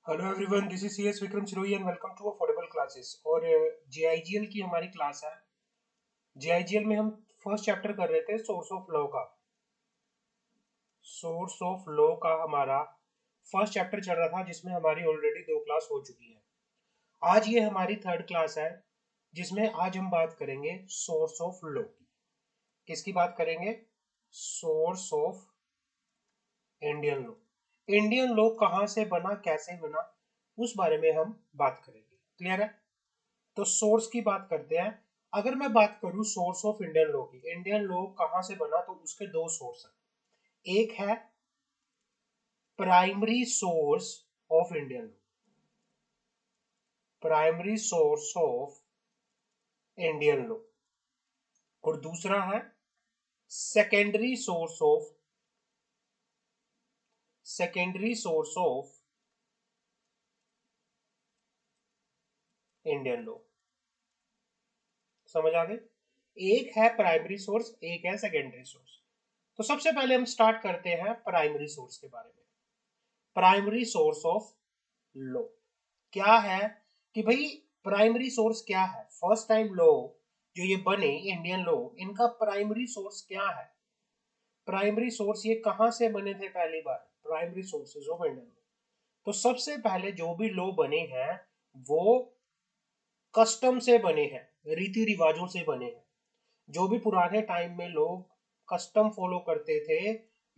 Hello everyone, this is C S Vikram Sirohi and welcome to affordable classes. और JIGL की हमारी class है। जेआईजीएल में हम फर्स्ट चैप्टर कर रहे थे सोर्स ऑफ लॉ का। सोर्स ऑफ लॉ का हमारा फर्स्ट चैप्टर चल रहा था, जिसमें हमारी ऑलरेडी 2 क्लास हो चुकी है। आज ये हमारी थर्ड क्लास है, जिसमें आज हम बात करेंगे सोर्स ऑफ लॉ की। किसकी बात करेंगे? Source of Indian law. Indian law कहाँ से बना, कैसे बना, उस बारे में हम बात करेंगे। क्लियर है? तो सोर्स की बात करते हैं। अगर मैं बात करूं सोर्स ऑफ इंडियन लॉ की, इंडियन लॉ कहां से बना, तो उसके 2 सोर्स हैं। एक है primary source of Indian law, primary source of Indian law, और दूसरा है secondary source of Indian law. समझ आ गई? एक है प्राइमरी सोर्स, एक है सेकेंडरी सोर्स। तो सबसे पहले हम स्टार्ट करते हैं प्राइमरी सोर्स के बारे में। प्राइमरी सोर्स ऑफ लॉ क्या है कि भाई, प्राइमरी सोर्स क्या है? फर्स्ट टाइम लॉ जो ये बने, इंडियन लॉ, इनका प्राइमरी सोर्स क्या है? प्राइमरी सोर्स ये कहां से बने थे पहली बार? Primary sources of Indian law. तो सबसे पहले जो भी लॉ बने हैं वो कस्टम से बने हैं, रीति रिवाजों से बने हैं। जो भी पुराने टाइम में लोग कस्टम फॉलो करते थे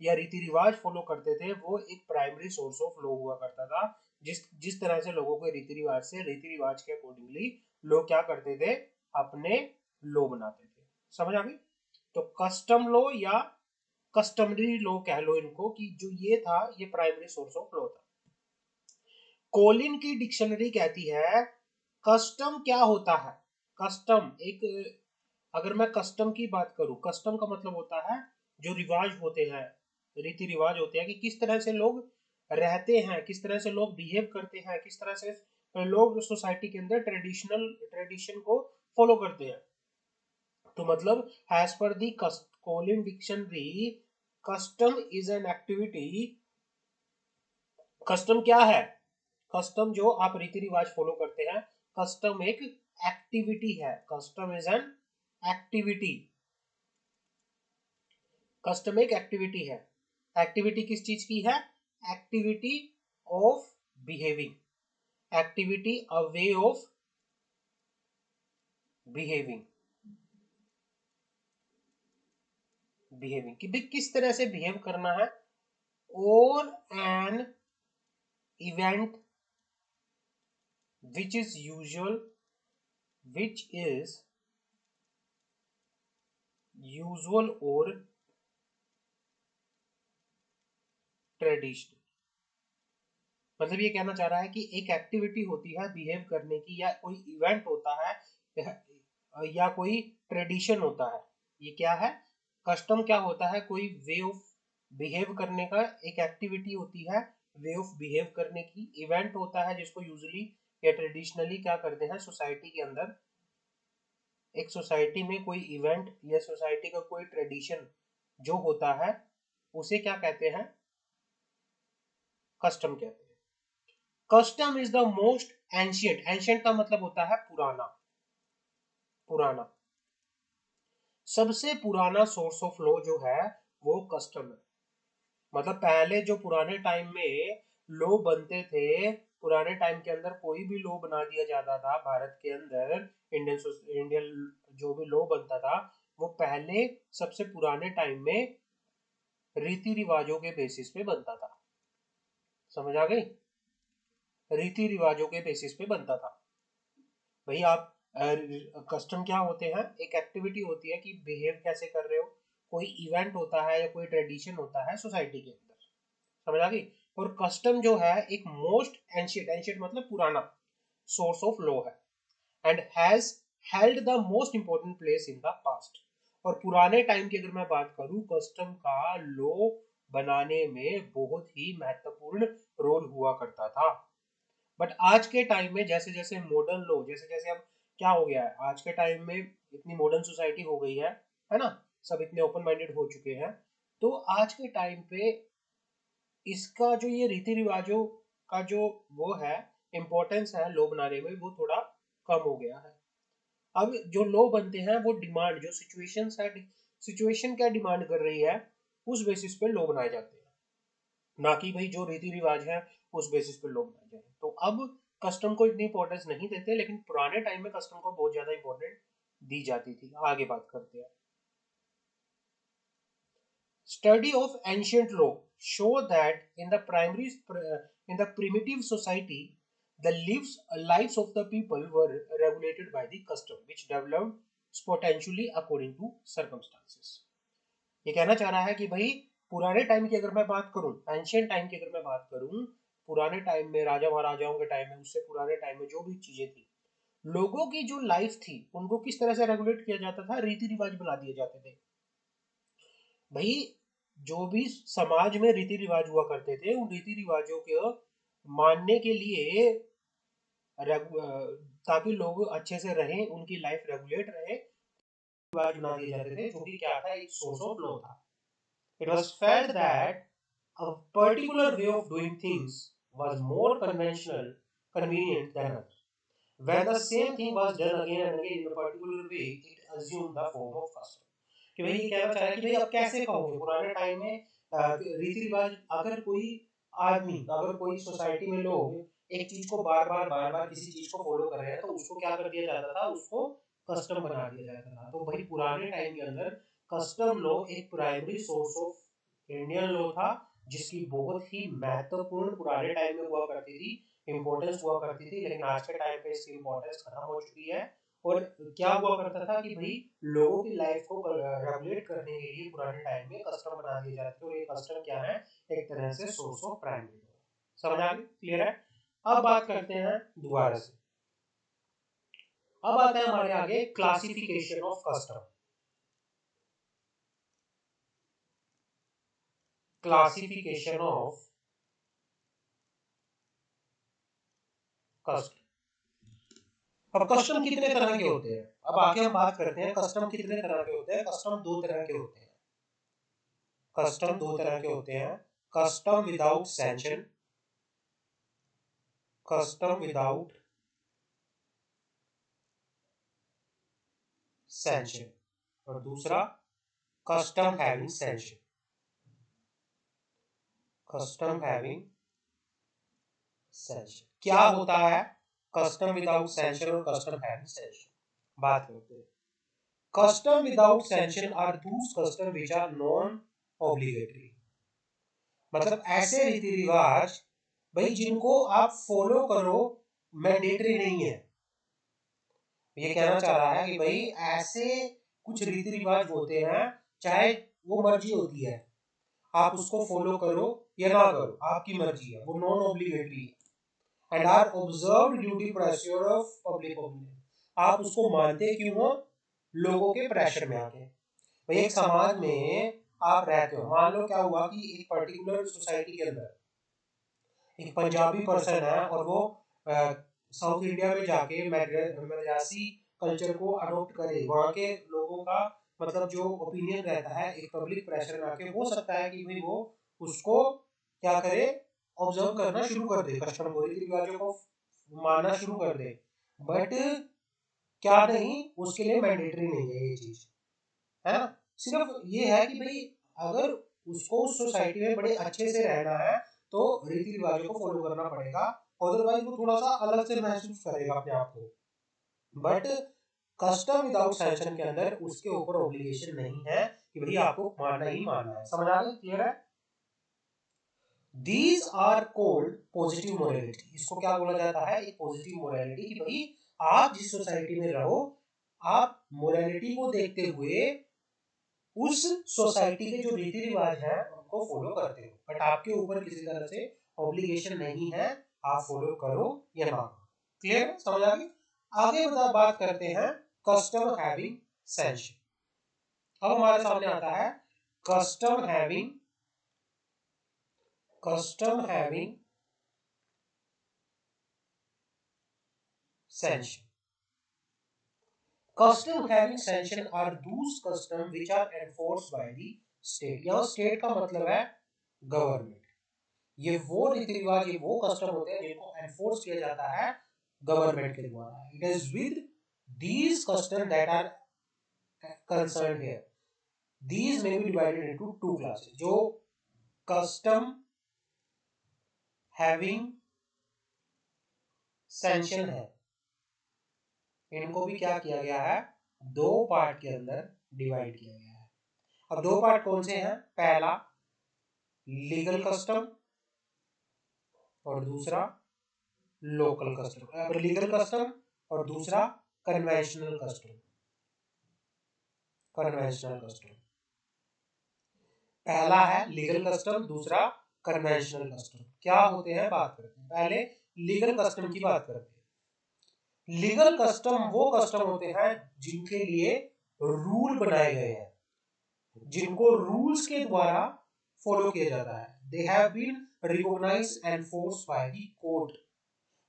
या रीति रिवाज फॉलो करते थे, वो एक प्राइमरी सोर्स ऑफ लॉ हुआ करता था। जिस जिस तरह से लोगों के रीति रिवाज के अकॉर्डिंगली लोग क्या करते थे, अपने लॉ बनाते थे। समझ आ गई? तो कस्टम लॉ या कस्टमरी लॉ कह लो इनको, कि जो ये था, ये प्राइमरी सोर्स ऑफ लॉ था। कोलिन की डिक्शनरी कहती है कस्टम क्या होता है। कस्टम एक, अगर मैं कस्टम की बात करूं, कस्टम का मतलब होता है जो रिवाज होते हैं, रीति रिवाज होते हैं, कि किस तरह से लोग रहते हैं, किस तरह से लोग बिहेव करते हैं, किस तरह से लोग सोसाइटी के अंदर ट्रेडिशन को फॉलो करते हैं। तो मतलब एज पर the Collin dictionary, custom is an activity. Custom क्या है? कस्टम जो आप रीति रिवाज फॉलो करते हैं, कस्टम एक एक्टिविटी है। Custom is an activity. Custom एक एक्टिविटी है। एक्टिविटी किस चीज की है? Activity of behaving. Activity, a way of behaving. Behaving कि भाई किस तरह से बिहेव करना है। और an event which is usual, which is usual और ट्रेडिशनल। मतलब ये कहना चाह रहा है कि एक एक्टिविटी होती है बिहेव करने की, या कोई इवेंट होता है, या कोई ट्रेडिशन होता है। ये क्या है? कस्टम क्या होता है? कोई वे ऑफ बिहेव करने का, एक एक्टिविटी होती है वे ऑफ बिहेव करने की। इवेंट होता है जिसको यूजली या ट्रेडिशनली क्या करते हैं सोसाइटी के अंदर, एक सोसाइटी में कोई इवेंट या सोसाइटी का कोई ट्रेडिशन जो होता है, उसे क्या कहते हैं? कस्टम कहते हैं। Custom is the most ancient. Ancient का मतलब होता है पुराना, पुराना। सबसे पुराना सोर्स ऑफ लॉ जो है वो कस्टम है। मतलब पहले जो पुराने टाइम में लॉ बनते थे, पुराने टाइम के अंदर कोई भी लॉ बना दिया जाता था भारत के अंदर, इंडियन जो भी लॉ बनता था, वो पहले सबसे पुराने टाइम में रीति रिवाजों के बेसिस पे बनता था। समझ आ गई? रीति रिवाजों के बेसिस पे बनता था। भाई आप, कस्टम क्या होते हैं? एक एक्टिविटी होती है कि बिहेव कैसे कर रहे हो, कोई इवेंट होता है या कोई ट्रेडिशन होता है सोसाइटी के अंदर। समझ आ गई? और कस्टम जो है एक मोस्ट एंशियंट, एंशियंट मतलब पुराना, सोर्स ऑफ लॉ है, and has held the most important place in the past. और पुराने टाइम की अगर मैं बात करूं, कस्टम का लॉ बनाने में बहुत ही महत्वपूर्ण रोल हुआ करता था। बट आज के टाइम में जैसे जैसे मॉडर्न लोग, जैसे जैसे अब क्या हो गया है, आज के टाइम में इतनी मॉडर्न सोसाइटी हो गई है ना, सब इतने ओपन माइंडेड हो चुके हैं। तो आज के टाइम पे इसका जो ये रीति रिवाजों का जो वो है इम्पोर्टेंस है लॉ बनाने में वो थोड़ा कम हो गया है। अब जो लॉ बनते हैं वो डिमांड जो सिचुएशंस है, सिचुएशन क्या डिमांड कर रही है उस बेसिस पे लॉ बनाए जाते हैं, ना कि भाई जो रीति रिवाज है उस बेसिस पे लॉ बनाए जाए। तो अब कस्टम को इतनी इंपॉर्टेंस नहीं देते, लेकिन पुराने टाइम में कस्टम को बहुत ज्यादा इंपॉर्टेंट दी जाती थी। आगे बात करते हैं। Study of ancient law show that in the primitive society, the lives of the people were regulated by the custom, which developed spontaneously according to circumstances. ये कहना चाह रहा है कि भाई पुराने टाइम की अगर मैं बात करूं, एंशियंट टाइम की अगर मैं बात करूं, पुराने टाइम में राजा महाराजाओं के टाइम में, उससे पुराने टाइम में जो भी चीजें थी, लोगों की जो लाइफ थी उनको किस तरह से रेगुलेट किया जाता था, रीति रिवाज बना दिए जाते थे। भाई जो भी समाज में रीति रिवाज हुआ करते थे उन रीति रिवाजों को मानने के लिए ताकि लोग अच्छे से रहें, उनकी लाइफ रेगुलेट रहे, रिवाज बना दिए जाते थे, जो कि क्या था, एक सोर्स ऑफ लॉ था। It was felt that a particular way of doing things was more convenient than others. When the same thing was done again and again in a particular way, it assumed the form of custom. कि भाई ये कहना चाह रहा है कि भाई अब कैसे कहोगे, पुराने टाइम में रीति रिवाज, अगर कोई आदमी, अगर कोई सोसाइटी में लोग एक चीज को बार बार किसी चीज को फॉलो कर रहे हैं तो उसको क्या कर दिया जाता था, उसको कस्टम बना दिया जाता था। तो भाई पुराने टाइम के अंदर कस्टम लॉ एक primary source of Indian law था, जिसकी बहुत ही महत्वपूर्ण पुराने टाइम में हुआ करती थी, इंपॉर्टेंस हुआ करती थी। लेकिन आज के टाइम पे इसकी इंपॉर्टेंस खत्म हो चुकी है। और क्या हुआ करता था कि भाई लोगों की लाइफ को रेगुलेट करने के लिए पुराने टाइम में कस्टम बना दिए जाते थे, और ये कस्टम क्या है, एक तरह से सोर्स ऑफ प्राइमरी। समझ आ गई, क्लियर है। अब बात करते हैं दोबारा से। अब आते हैं हमारे आगे classification of custom. Classification of custom. अब कस्टम कितने तरह के होते हैं, अब आगे हम बात करते हैं कस्टम कितने तरह के होते हैं। कस्टम दो तरह के होते हैं। कस्टम दो तरह के होते हैं, custom without sanction, custom without sanction, और दूसरा custom having sanction. Custom having sanction क्या होता है, कस्टम विदाउट सैंक्शन और कस्टम हैविंग सैंक्शन बात करते हैं। Custom without sanction are those custom which are non obligatory, मतलब ऐसे रीति रिवाज भाई जिनको आप फॉलो करो, मैंडेटरी नहीं है। ये कहना चाह रहा है कि भाई ऐसे कुछ रीति रिवाज होते हैं, चाहे वो मर्जी होती है, आप उसको फॉलो करो या ना करो, आपकी मर्जी है, वो नॉन ऑब्लिगेटरी है। And are observed due to pressure of public opinion, आप उसको मानते क्यों हो, लोगों के प्रेशर में आके। भाई एक समाज में आप रहते हो, मान लो क्या हुआ कि एक पर्टिकुलर सोसाइटी के अंदर एक पंजाबी पर्सन है और वो साउथ इंडिया में जाके मद्रासी कल्चर को अडॉप्ट करे, वहाँ के लोगों का मतलब जो ओपिनियन रहता है, एक पब्लिक प्रेशर में आके हो सकता है कि भाई वो उसको क्या करे, ऑब्जर्व करना शुरू कर दे, कस्टम को, रीति रिवाजों को मानना शुरू कर दे। बट क्या नहीं, उसके लिए मैंडेटरी नहीं है ये चीज, है ना। सिर्फ ये है कि भाई अगर उसको उस सोसाइटी में बड़े अच्छे से रहना है तो रीति रिवाजों को फॉलो करना पड़ेगा, अदरवाइज वो थोड़ा सा अलग से महसूस करेगा अपने आप को। बट कस्टम विदाउट सैंक्शन के अंदर उसके ऊपर ऑब्लिगेशन नहीं है कि भाई आपको मानना ही मानना है। समझ आ गई, क्लियर है। These are called positive morality, इसको क्या बोला जाता है, एक पॉजिटिव मोरालिटी, कि भाई आप जिस सोसाइटी में रहो, आप मोरालिटी को देखते हुए उस सोसाइटी के जो रीति रिवाज हैं उनको फॉलो करते हो, बट आपके ऊपर किसी तरह से ऑब्लिगेशन नहीं है, आप फॉलो करो या ना करो। क्लियर है, समझ आ गई। आगे बात करते हैं कस्टम हैविंग सैंक्शन। अब हमारे सामने आता है custom having sanction. Custom having sanction are those custom which are enforced by the state. यहाँ state का मतलब है गवर्नमेंट, ये वो रीति रिवाज, ये वो कस्टम होते हैं जिनको एनफोर्स किया जाता है गवर्नमेंट के द्वारा। It is with these custom that are concerned here. These may be divided into two classes. जो कस्टम हैविंग सैंक्शन है, इनको भी क्या किया गया है, दो पार्ट के अंदर डिवाइड किया गया है। अब दो पार्ट कौन से हैं? पहला लीगल कस्टम और दूसरा लोकल कस्टम। लीगल कस्टम और दूसरा कन्वेंशनल कस्टम। कन्वेंशनल कस्टम पहला है लीगल कस्टम, दूसरा कन्वेंशनल कस्टम। क्या होते हैं बात करते हैं। पहले लीगल कस्टम की बात करते हैं। लीगल कस्टम वो कस्टम होते हैं जिनके लिए रूल बनाए गए हैं, जिनको रूल्स के द्वारा फॉलो किया जाता है। They have been recognised and enforced by the court.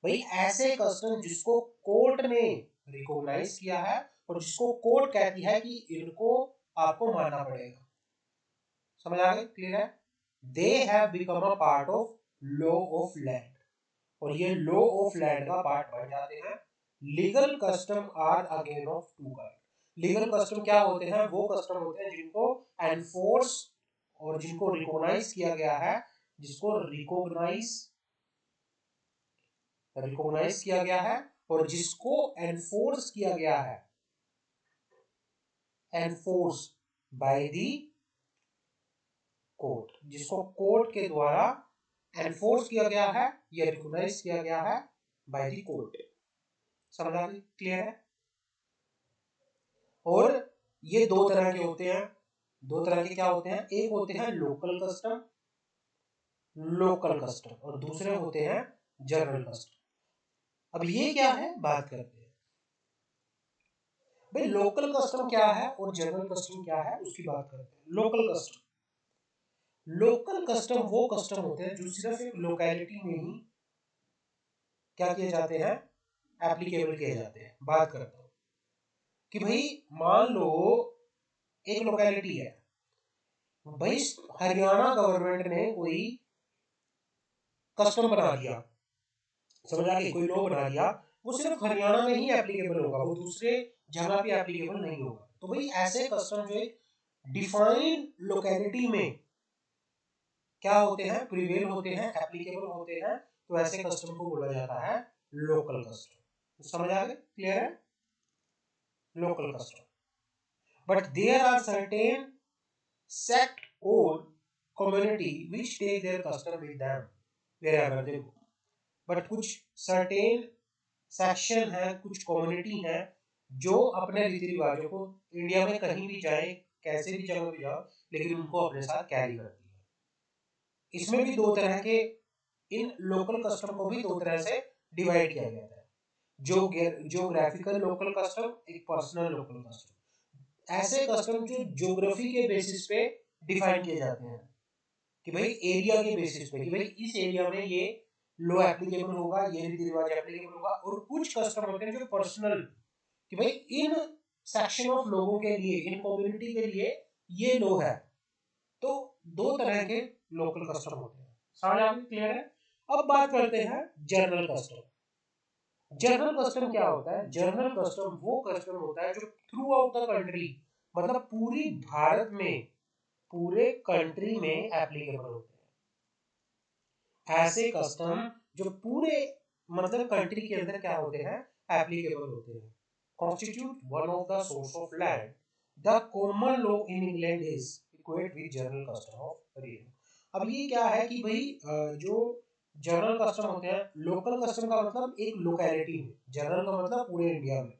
भाई ऐसे कस्टम जिसको कोर्ट ने रिकॉग्नाइज किया है और जिसको कोर्ट कहती है कि इनको आपको मानना पड़ेगा। समझ आ गई? क्लियर है? They have become a part of law of land, और ये लॉ ऑफ लैंड का पार्ट बन जाते हैं। Legal custom are again of two kind. Legal custom क्या होते हैं? वो कस्टम होते हैं जिनको एनफोर्स और जिनको रिकॉग्नाइज किया गया है, जिसको रिकॉग्नाइज किया गया है और जिसको एनफोर्स किया गया है, एनफोर्स बाय द कोर्ट, जिसको कोर्ट के द्वारा एनफोर्स किया गया है या रिकॉग्नाइज किया गया है बाय द कोर्ट। समझ आ गई? क्लियर है? और ये दो तरह के होते हैं। दो तरह के क्या होते हैं? एक होते हैं लोकल कस्टम, और दूसरे होते हैं जनरल कस्टम। अब ये क्या है बात करते हैं। भाई लोकल कस्टम क्या है और जनरल कस्टम क्या है उसकी बात करते हैं। लोकल कस्टम वो कस्टम होते हैं जो सिर्फ एक लोकेलिटी में ही क्या किए जाते हैं, एप्लीकेबल किए जाते हैं। बात करता हूँ कि भाई मान लो एक लोकेलिटी है, भाई हरियाणा गवर्नमेंट ने कोई कस्टम बना दिया, समझ आ गई, कोई लॉ बना दिया, वो सिर्फ हरियाणा में ही एप्लीकेबल होगा, वो दूसरे जगह पे एप्लीकेबल नहीं होगा। तो भाई ऐसे कस्टम जो डिफाइंड लोकेलिटी में क्या होते हैं, प्रिवेल होते हैं, एप्लीकेबल होते हैं, तो ऐसे कस्टम को बोला जाता है लोकल कस्टम। तो समझ आ गए? क्लियर है? Local custom. But there are certain sect or community which take their custom with them wherever they go. But कुछ सर्टेन सेक्शन है, कुछ कम्युनिटी है जो अपने रीति रिवाजों को इंडिया में कहीं भी जाए, कैसे भी जगह पे जाओ, लेकिन उनको अपने साथ कैरी करती है। इसमें भी दो तरह के, इन लोकल कस्टम को भी दो तरह से डिवाइड किया गया है। जो ज्योग्राफिकल लोकल कस्टम, एक पर्सनल लोकल कस्टम। ऐसे कस्टम जो ज्योग्राफी के बेसिस पे डिफाइन किए जाते हैं कि भाई एरिया के बेसिस पे, कि भाई इस एरिया में ये लॉ एप्लीकेबल होगा, ये रीति रिवाज एप्लीकेबल होगा। और कुछ कस्टम होते हैं जो पर्सनल, कि भाई इन सेक्शन ऑफ लोगों के लिए, इन कम्युनिटी के लिए ये लॉ है। तो दो तरह के लोकल कस्टम होते हैं। समझ आ गई? क्लियर है? अब बात करते हैं जनरल कस्टम। जनरल कस्टम क्या होता है? जनरल कस्टम वो कस्टम होता है जो थ्रू आउट द कंट्री, मतलब पूरी भारत में, पूरे कंट्री में एप्लीकेबल होते हैं। ऐसे कस्टम जो पूरे मतलब कंट्री के अंदर क्या होते हैं, एप्लीकेबल होते हैं, constitute one of the source of land. The common law in England is equate with general custom of region. अब ये क्या है कि भाई जो जनरल कस्टम होते हैं, लोकल कस्टम का मतलब एक लोकेलिटी में, जनरल का मतलब पूरे इंडिया में।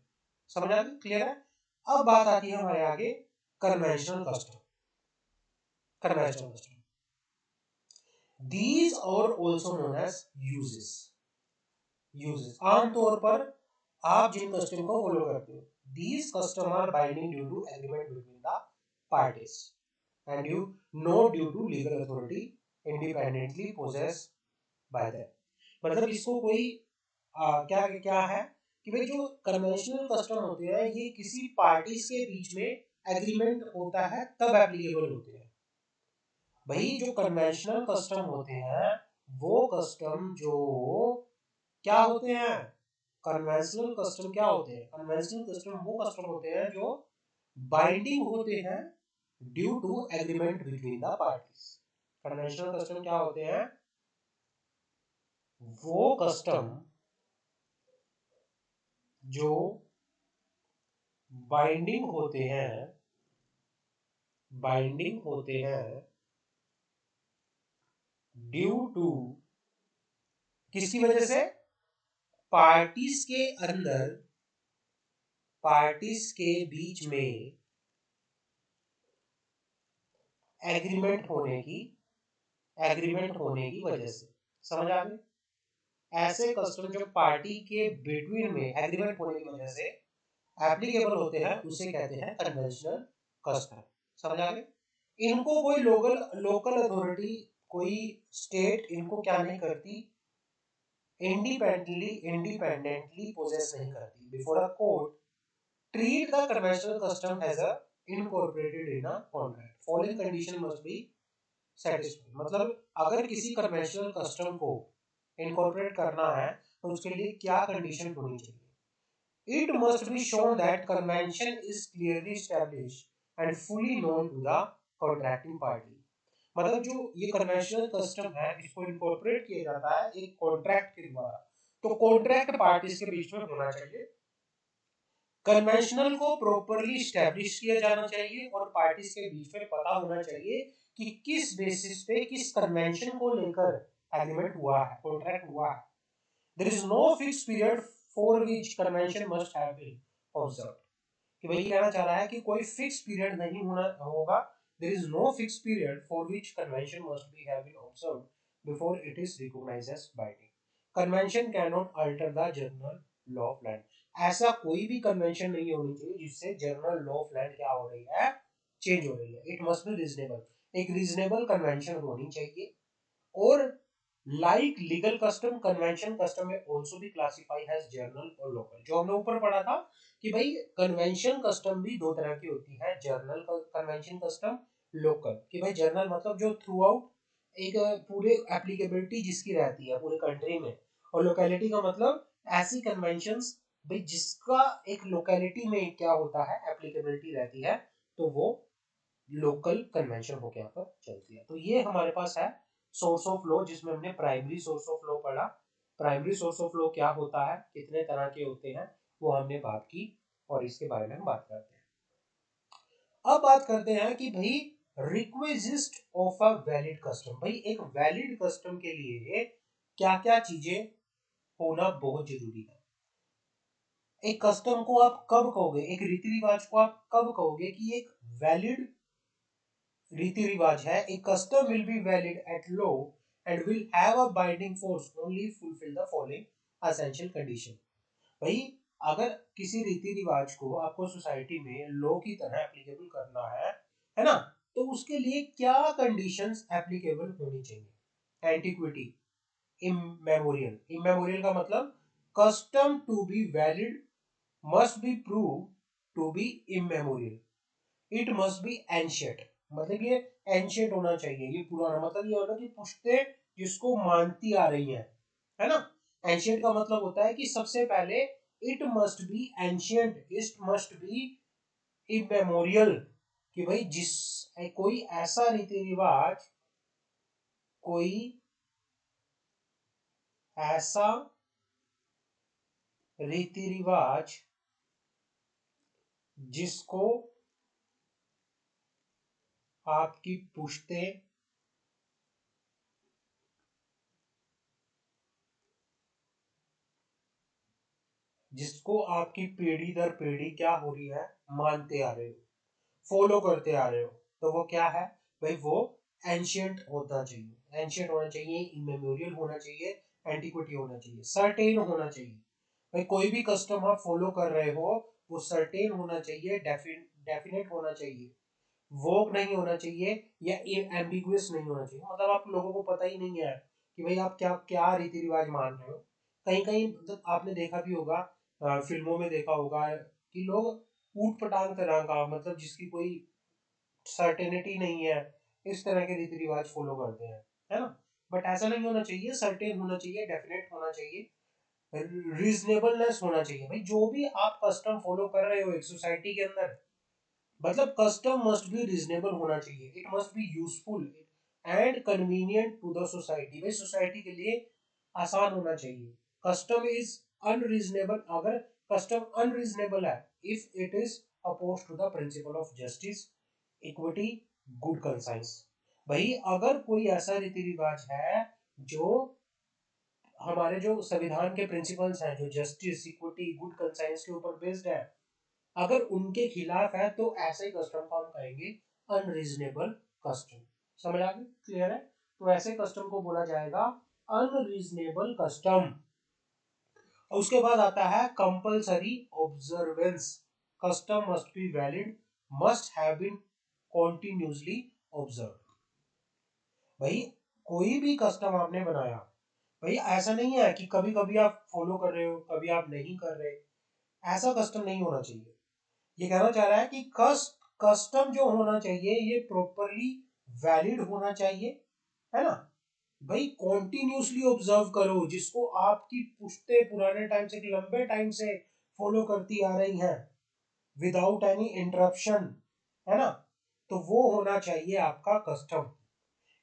समझ आ गई? क्लियर है? अब बात आती है हमारे आगे conventional custom. Conventional custom, these are also known as uses। आमतौर पर आप जिन कस्टम को फॉलो करते हो, these custom are binding due to agreement between the parties and you not due to legal authority independently possessed by them। मतलब इसको कोई क्या क्या है कि भाई जो कन्वेंशनल कस्टम होते हैं ये किसी पार्टीज के बीच में एग्रीमेंट होता है तब एप्लीकेबल होते हैं। भाई जो कन्वेंशनल कस्टम होते हैं वो कस्टम जो क्या होते हैं, कन्वेंशनल कस्टम क्या होते हैं, कन्वेंशनल कस्टम वो कस्टम होते हैं जो बाइंडिंग होते हैं due to agreement between the parties. Conventional custom क्या होते हैं, वो कस्टम जो बाइंडिंग होते हैं, बाइंडिंग होते हैं ड्यू टू, किसकी वजह से, पार्टीज के अंदर, पार्टीज के बीच में एग्रीमेंट होने की, एग्रीमेंट होने की वजह से। समझ आ गई? ऐसे कस्टम जो पार्टी के बिटवीन में एग्रीमेंट होने की वजह से एप्लीकेबल होते हैं उसे कहते हैं कन्वेंशनल कस्टम। समझ आ गए? इनको कोई लोकल लोकल अथॉरिटी, कोई स्टेट इनको क्या नहीं करती, इंडिपेंडेंटली पोजेस नहीं करती। Before a court treat the conventional custom as a incorporated in a contract. Following condition must be satisfied. मतलब अगर किसी कन्वेंशनल कस्टम को इनकॉर्पोरेट करना है तो उसके लिए क्या कंडीशन होनी चाहिए, it must be shown that convention is clearly established and fully known to the contracting party. मतलब जो ये कन्वेंशनल कस्टम है इसको इनकॉर्पोरेट किया जाता है एक कॉन्ट्रैक्ट के द्वारा, तो कॉन्ट्रैक्ट पार्टीज के बीच में होना चाहिए। कन्वेंशनल को प्रॉपरली स्टैब्लिश किया जाना चाहिए और पार्टीज के बीच में पता होना चाहिए कि किस बेसिस पे, किस कन्वेंशन को लेकर एग्रीमेंट हुआ है, कॉन्ट्रैक्ट हुआ है। There is no fix period for which convention must have been observed. कि भाई कहना चाह रहा है कि कोई फिक्स पीरियड नहीं होना होगा, there is no fix period for which convention must be have been observed before it is recognised as binding. Convention can not alter the general law of land. ऐसा कोई भी कन्वेंशन नहीं होनी चाहिए जिससे जनरल लॉ ऑफ लैंड क्या हो रही है, चेंज हो रही है। इट मस्ट बी रीजनेबल, एक रीजनेबल कन्वेंशन होनी चाहिए। और like legal custom, convention custom में आल्सो भी क्लासिफाई एज जनरल और लोकल। जो हमने ऊपर पढ़ा था कि भाई कन्वेंशन कस्टम भी दो तरह की होती है, जनरल कन्वेंशन कस्टम, लोकल। कि भाई जनरल मतलब जो थ्रू आउट एक पूरे एप्लीकेबिलिटी जिसकी रहती है पूरे कंट्री में, और लोकेलिटी का मतलब ऐसी कन्वेंशंस भाई जिसका एक लोकेलिटी में क्या होता है एप्लीकेबिलिटी रहती है, तो वो लोकल कन्वेंशन होकर यहाँ पर चलती है। तो ये हमारे पास है सोर्स ऑफ लॉ, जिसमें हमने प्राइमरी सोर्स ऑफ लॉ पढ़ा। प्राइमरी सोर्स ऑफ लॉ क्या होता है, कितने तरह के होते हैं, वो हमने बात की और इसके बारे में हम बात करते हैं। अब बात करते हैं कि भाई रिक्विजिस्ट ऑफ अ वैलिड कस्टम। भाई एक वैलिड कस्टम के लिए क्या क्या चीजें होना बहुत जरूरी है। एक कस्टम को आप कब कहोगे, एक रीति रिवाज को आप कब कहोगे कि एक वैलिड रीति रिवाज है। A custom will be valid at law and will have a binding force only fulfil the following essential condition. भाई अगर किसी रीति रिवाज को आपको सोसाइटी में लॉ की तरह एप्लीकेबल करना है ना, तो उसके लिए क्या कंडीशंस एप्लीकेबल होनी चाहिए। एंटिक्विटी, इमेमोरियल, इमेमोरियल का मतलब custom to be valid must be prove to be immemorial. It must be ancient, मतलब ये एंशियंट होना चाहिए, ये पुराना, मतलब ये होता है कि पुश्ते जिसको मानती आ रही है ना। एंशियंट का मतलब होता है कि सबसे पहले it must be ancient, it must B immemorial. कि भाई जिस कोई ऐसा रीति रिवाज, कोई ऐसा रीति रिवाज जिसको आपकी पुश्तें जिसको आपकी पीढ़ी दर पीढ़ी क्या हो रही है, मानते आ रहे हो, फॉलो करते आ रहे हो, तो वो क्या है भाई, वो एंशियंट होना चाहिए। एंशियंट होना चाहिए, इमेमोरियल होना चाहिए, एंटिक्विटी होना चाहिए, सर्टेन होना चाहिए। भाई कोई भी कस्टम आप फॉलो कर रहे हो वो सर्टेन होना चाहिए, डेफिनेट होना चाहिए, वोक नहीं होना चाहिए या एम्बिगुअस नहीं होना चाहिए। मतलब आप लोगों को पता ही नहीं है कि भाई आप क्या क्या रीति रिवाज मान रहे हो। कहीं कहीं मतलब आपने देखा भी होगा, फिल्मों में देखा होगा कि लोग ऊट पटांग तरह का, मतलब जिसकी कोई सर्टेनिटी नहीं है, इस तरह के रीति रिवाज फॉलो करते हैं, है ना। बट बट ऐसा नहीं होना चाहिए, सर्टेन होना चाहिए, डेफिनेट होना चाहिए, रीजनेबलनेस होना चाहिए। भाई जो भी आप कस्टम फॉलो कर रहे हो एक सोसाइटी के अंदर, मतलब कस्टम मस्ट बी रीजनेबल होना चाहिए, it must be useful and convenient to the society. भाई सोसाइटी के लिए आसान होना चाहिए। कस्टम इज अनरीजनेबल, अगर कस्टम अनरीजनेबल है, if it is oppose to the principle of justice, equity, good conscience. भाई अगर कोई ऐसा रीति रिवाज है जो हमारे जो संविधान के प्रिंसिपल्स हैं, जो जस्टिस, इक्विटी, गुड कंसाइंस के ऊपर बेस्ड है, अगर उनके खिलाफ है तो ऐसे कस्टम को हम कहेंगे अनरीजनेबल कस्टम। समझ आ गई? क्लियर है? तो ऐसे कस्टम को बोला जाएगा अनरीजनेबल कस्टम। उसके बाद आता है compulsory observance. Custom must be valid, must have been continuously observe. भाई कोई भी कस्टम आपने बनाया, भाई ऐसा नहीं है कि कभी कभी आप फॉलो कर रहे हो, कभी आप नहीं कर रहे, ऐसा कस्टम नहीं होना चाहिए। ये कहना चाह रहा है कि कस्टम जो होना चाहिए ये प्रॉपरली वैलिड होना चाहिए, है ना। भाई कॉन्टिन्यूसली ऑब्जर्व करो, जिसको आपकी पुश्ते पुराने टाइम से, लंबे टाइम से फॉलो करती आ रही हैं, विदाउट एनी इंटरप्शन, है ना। तो वो होना चाहिए आपका custom.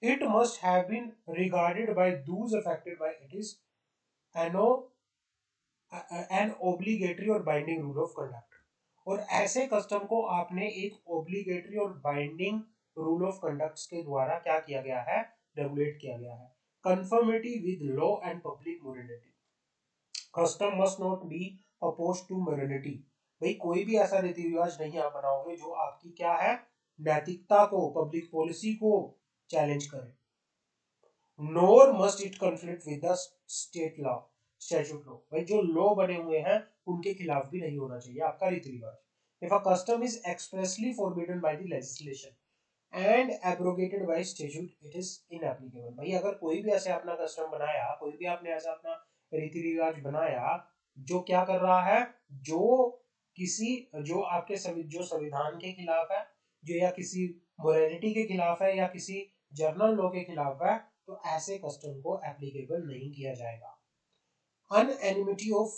It must have been regarded by those affected by it is an obligatory और बाइंडिंग रूल ऑफ कंडक्ट। और ऐसे कस्टम को आपने एक ओब्लिगेटरी और बाइंडिंग रूल ऑफ कंडक्ट के द्वारा क्या किया गया है, रेगुलेट किया गया है। Conformity with law and public morality. Custom must not be oppose to morality. भाई कोई भी ऐसा रीति रिवाज नहीं आप बनाओगे जो आपकी क्या है, नैतिकता को, पब्लिक पॉलिसी को चैलेंज करे। Nor must it conflict with the state law, statute law. भाई जो लॉ बने हुए हैं उनके खिलाफ भी नहीं होना चाहिए आपका रीति रिवाज। If a custom is expressly forbidden by the legislation and abrogated by statute, it is inapplicable. भाई अगर कोई भी ऐसे अपना कस्टम बनाया, कोई भी आपने ऐसा अपना रीति रिवाज बनाया जो क्या कर रहा है, जो किसी, जो आपके जो संविधान के खिलाफ है, जो या किसी मोरालिटी के खिलाफ है, या किसी जर्नल लॉ के खिलाफ है, तो ऐसे कस्टम को एप्लीकेबल नहीं किया जाएगा। Unanimity of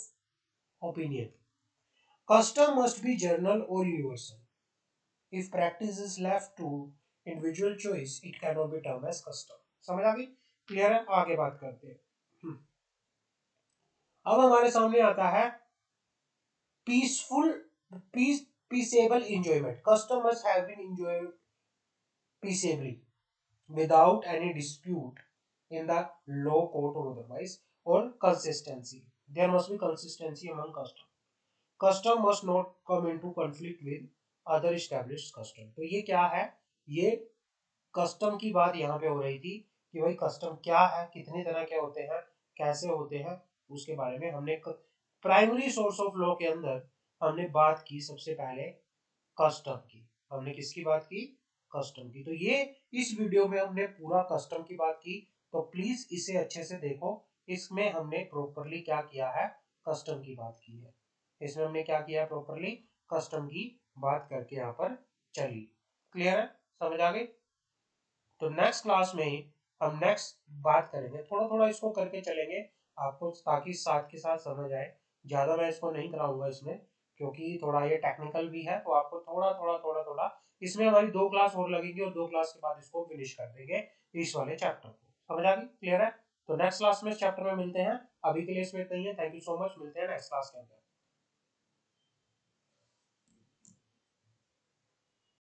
opinion. Custom must be general और universal. If practice is left to individual choice, it can not be term as custom. समझ आ गई? क्लियर है? आगे बात करते हैं। अब हमारे सामने आता है peaceful, peaceable enjoyment. Custom must have been enjoyed peaceably without any dispute in the law court or otherwise, or consistency. There must be consistency among custom. Custom must not come into conflict with other established custom. तो ये क्या है, ये custom की बात यहाँ पे हो रही थी कि भाई कस्टम क्या है, कितनी तरह के होते हैं, कैसे होते हैं, उसके बारे में हमने प्राइमरी सोर्स ऑफ लॉ के अंदर हमने बात की। सबसे पहले कस्टम की, हमने किसकी बात की, कस्टम की। तो ये इस वीडियो में हमने पूरा कस्टम की बात की, तो प्लीज इसे अच्छे से देखो। इसमें हमने प्रॉपरली क्या किया है, कस्टम की बात की है। इसमें हमने क्या किया है, प्रॉपरली कस्टम की बात करके यहाँ पर चली। क्लियर है? समझ आ गई? तो नेक्स्ट क्लास में हम नेक्स्ट बात करेंगे, थोड़ा थोड़ा इसको करके चलेंगे आपको, ताकि साथ के साथ समझ आए। ज्यादा मैं इसको नहीं कराऊंगा इसमें, क्योंकि थोड़ा ये टेक्निकल भी है, तो आपको थोड़ा थोड़ा थोड़ा थोड़ा इसमें हमारी 2 क्लास और लगेगी, और 2 क्लास के बाद इसको फिनिश कर देंगे इस वाले चैप्टर को। समझ आ गई? क्लियर है? तो नेक्स्ट क्लास में इस चैप्टर में मिलते हैं। अभी के लिए इसमें इतना ही है। थैंक यू सो मच, मिलते हैं नेक्स्ट क्लास के अंदर।